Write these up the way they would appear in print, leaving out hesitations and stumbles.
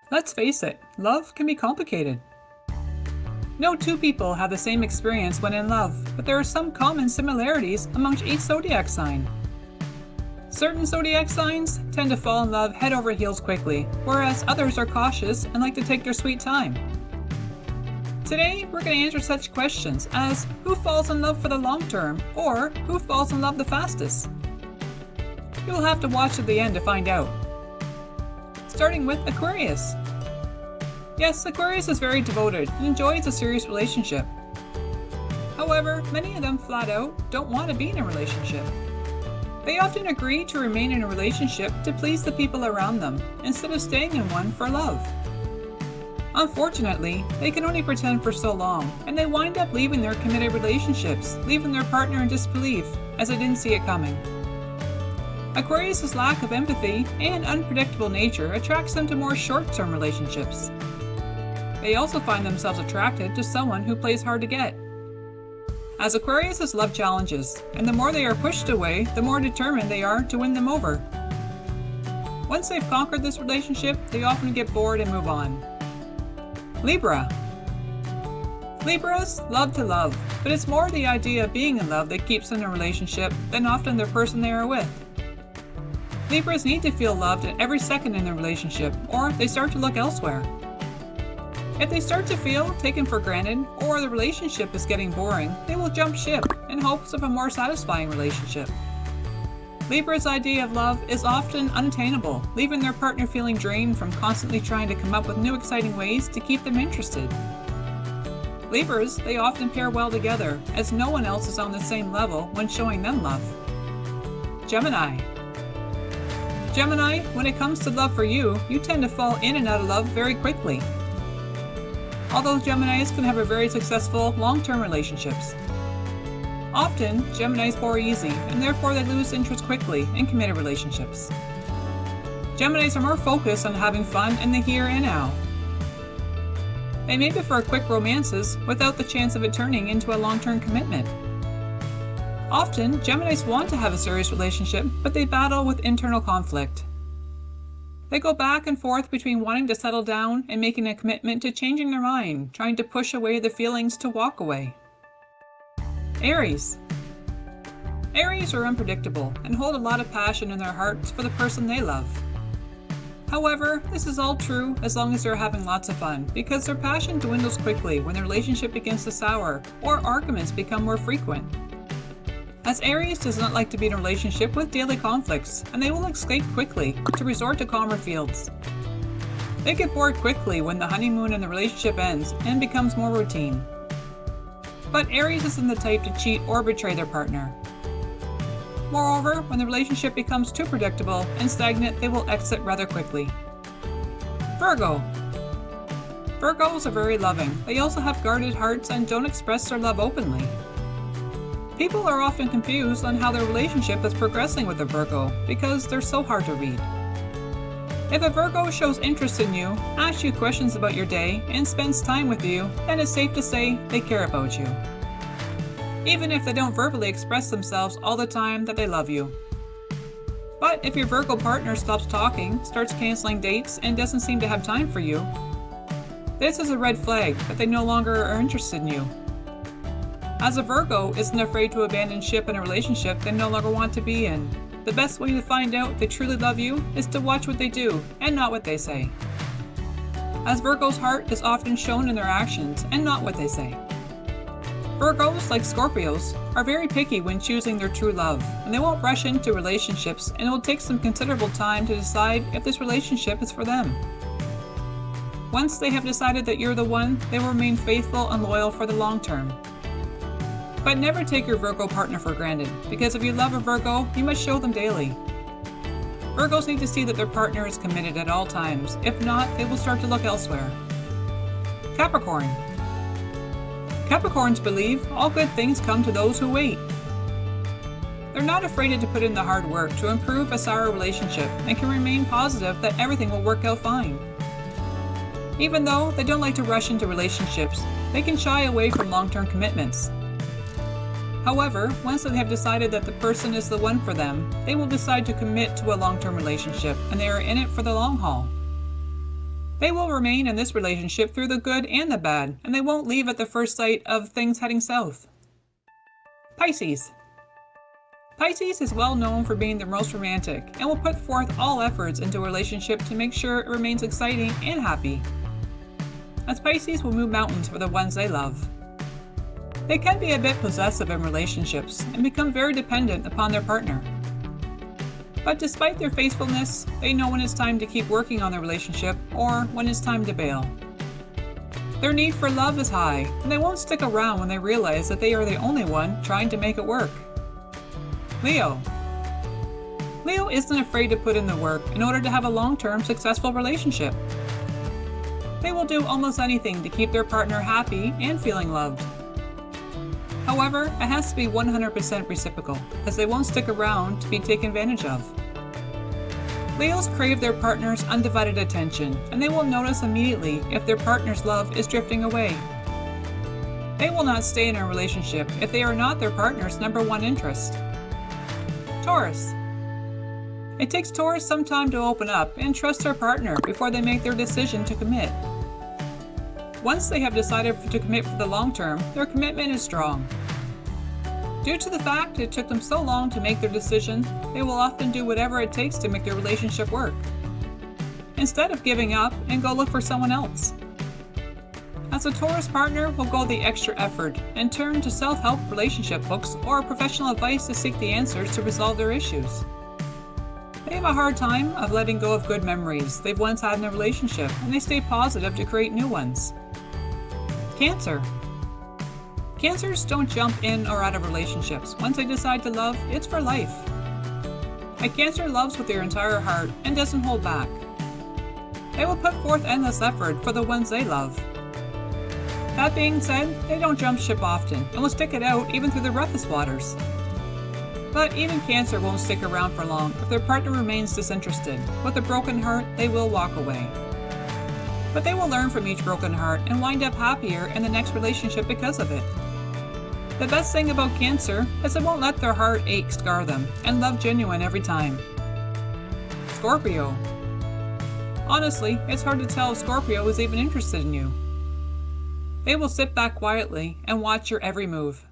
Let's face it, love can be complicated. No two people have the same experience when in love, but there are some common similarities amongst each zodiac sign. Certain zodiac signs tend to fall in love head over heels quickly, whereas others are cautious and like to take their sweet time. Today, we're going to answer such questions as who falls in love for the long term, or who falls in love the fastest. You'll have to watch to the end to find out. Starting with Aquarius. Yes, Aquarius is very devoted and enjoys a serious relationship. However, many of them flat out don't want to be in a relationship. They often agree to remain in a relationship to please the people around them, instead of staying in one for love. Unfortunately, they can only pretend for so long, and they wind up leaving their committed relationships, leaving their partner in disbelief, as they didn't see it coming. Aquarius' lack of empathy and unpredictable nature attracts them to more short-term relationships. They also find themselves attracted to someone who plays hard to get. As Aquarius love challenges, and the more they are pushed away, the more determined they are to win them over. Once they've conquered this relationship, they often get bored and move on. Libra. Libras love to love, but it's more the idea of being in love that keeps them in a relationship than often the person they are with. Libras need to feel loved at every second in their relationship, or they start to look elsewhere. If they start to feel taken for granted, or the relationship is getting boring, they will jump ship in hopes of a more satisfying relationship. Libra's idea of love is often unattainable, leaving their partner feeling drained from constantly trying to come up with new exciting ways to keep them interested. Libras, they often pair well together, as no one else is on the same level when showing them love. Gemini. Gemini, when it comes to love for you, you tend to fall in and out of love very quickly. Although Geminis can have a very successful long-term relationships. Often, Geminis bore easy, and therefore they lose interest quickly in committed relationships. Geminis are more focused on having fun in the here and now. They may prefer quick romances without the chance of it turning into a long-term commitment. Often, Geminis want to have a serious relationship, but they battle with internal conflict. They go back and forth between wanting to settle down and making a commitment to changing their mind, trying to push away the feelings to walk away. Aries. Aries are unpredictable and hold a lot of passion in their hearts for the person they love. However, this is all true as long as they're having lots of fun, because their passion dwindles quickly when their relationship begins to sour or arguments become more frequent. As Aries does not like to be in a relationship with daily conflicts, and they will escape quickly to resort to calmer fields. They get bored quickly when the honeymoon and the relationship ends and becomes more routine. But Aries isn't the type to cheat or betray their partner. Moreover, when the relationship becomes too predictable and stagnant, they will exit rather quickly. Virgo. Virgos are very loving. They also have guarded hearts and don't express their love openly. People are often confused on how their relationship is progressing with a Virgo because they're so hard to read. If a Virgo shows interest in you, asks you questions about your day, and spends time with you, then it's safe to say they care about you. Even if they don't verbally express themselves all the time that they love you. But if your Virgo partner stops talking, starts canceling dates, and doesn't seem to have time for you, this is a red flag that they no longer are interested in you. As a Virgo isn't afraid to abandon ship in a relationship they no longer want to be in, the best way to find out if they truly love you is to watch what they do and not what they say. As Virgo's heart is often shown in their actions and not what they say. Virgos, like Scorpios, are very picky when choosing their true love, and they won't rush into relationships, and it will take some considerable time to decide if this relationship is for them. Once they have decided that you're the one, they will remain faithful and loyal for the long term. But never take your Virgo partner for granted, because if you love a Virgo, you must show them daily. Virgos need to see that their partner is committed at all times. If not, they will start to look elsewhere. Capricorn. Capricorns believe all good things come to those who wait. They're not afraid to put in the hard work to improve a sour relationship and can remain positive that everything will work out fine. Even though they don't like to rush into relationships, they can shy away from long-term commitments. However, once they have decided that the person is the one for them, they will decide to commit to a long-term relationship, and they are in it for the long haul. They will remain in this relationship through the good and the bad, and they won't leave at the first sight of things heading south. Pisces. Pisces is well known for being the most romantic and will put forth all efforts into a relationship to make sure it remains exciting and happy. As Pisces will move mountains for the ones they love. They can be a bit possessive in relationships and become very dependent upon their partner. But despite their faithfulness, they know when it's time to keep working on the relationship or when it's time to bail. Their need for love is high, and they won't stick around when they realize that they are the only one trying to make it work. Leo. Leo isn't afraid to put in the work in order to have a long-term successful relationship. They will do almost anything to keep their partner happy and feeling loved. However, it has to be 100% reciprocal, as they won't stick around to be taken advantage of. Leos crave their partner's undivided attention, and they will notice immediately if their partner's love is drifting away. They will not stay in a relationship if they are not their partner's number one interest. Taurus. It takes Taurus some time to open up and trust their partner before they make their decision to commit. Once they have decided to commit for the long term, their commitment is strong. Due to the fact it took them so long to make their decision, they will often do whatever it takes to make their relationship work, instead of giving up and go look for someone else. As a Taurus partner will go the extra effort and turn to self-help relationship books or professional advice to seek the answers to resolve their issues. They have a hard time of letting go of good memories they've once had in a relationship, and they stay positive to create new ones. Cancer. Cancers don't jump in or out of relationships. Once they decide to love, it's for life. A Cancer loves with their entire heart and doesn't hold back. They will put forth endless effort for the ones they love. That being said, they don't jump ship often and will stick it out even through the roughest waters. But even Cancer won't stick around for long if their partner remains disinterested. With a broken heart, they will walk away. But they will learn from each broken heart and wind up happier in the next relationship because of it. The best thing about Cancer is it won't let their heartache scar them, and love genuine every time. Scorpio. Honestly, it's hard to tell if Scorpio is even interested in you. They will sit back quietly and watch your every move.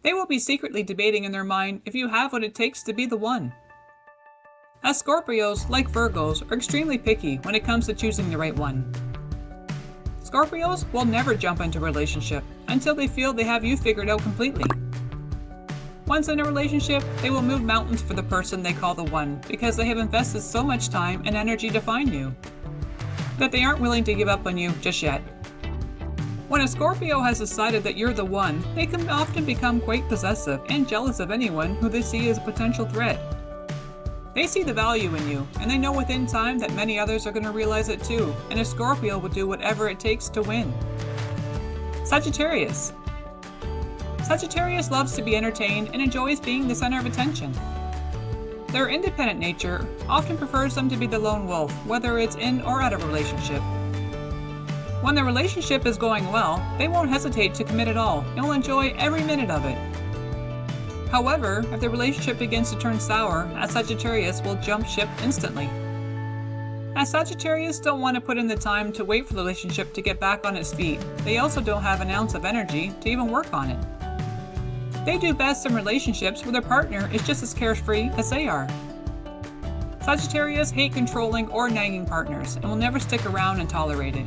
They will be secretly debating in their mind if you have what it takes to be the one. As Scorpios, like Virgos, are extremely picky when it comes to choosing the right one. Scorpios will never jump into a relationship until they feel they have you figured out completely. Once in a relationship, they will move mountains for the person they call the one because they have invested so much time and energy to find you that they aren't willing to give up on you just yet. When a Scorpio has decided that you're the one, they can often become quite possessive and jealous of anyone who they see as a potential threat. They see the value in you, and they know within time that many others are going to realize it too, and a Scorpio will do whatever it takes to win. Sagittarius. Sagittarius loves to be entertained and enjoys being the center of attention. Their independent nature often prefers them to be the lone wolf, whether it's in or out of a relationship. When the relationship is going well, they won't hesitate to commit at all and will enjoy every minute of it. However, if the relationship begins to turn sour, a Sagittarius will jump ship instantly. As Sagittarius don't want to put in the time to wait for the relationship to get back on its feet, they also don't have an ounce of energy to even work on it. They do best in relationships where their partner is just as carefree as they are. Sagittarius hate controlling or nagging partners and will never stick around and tolerate it.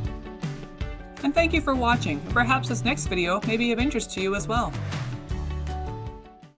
And thank you for watching. Perhaps this next video may be of interest to you as well.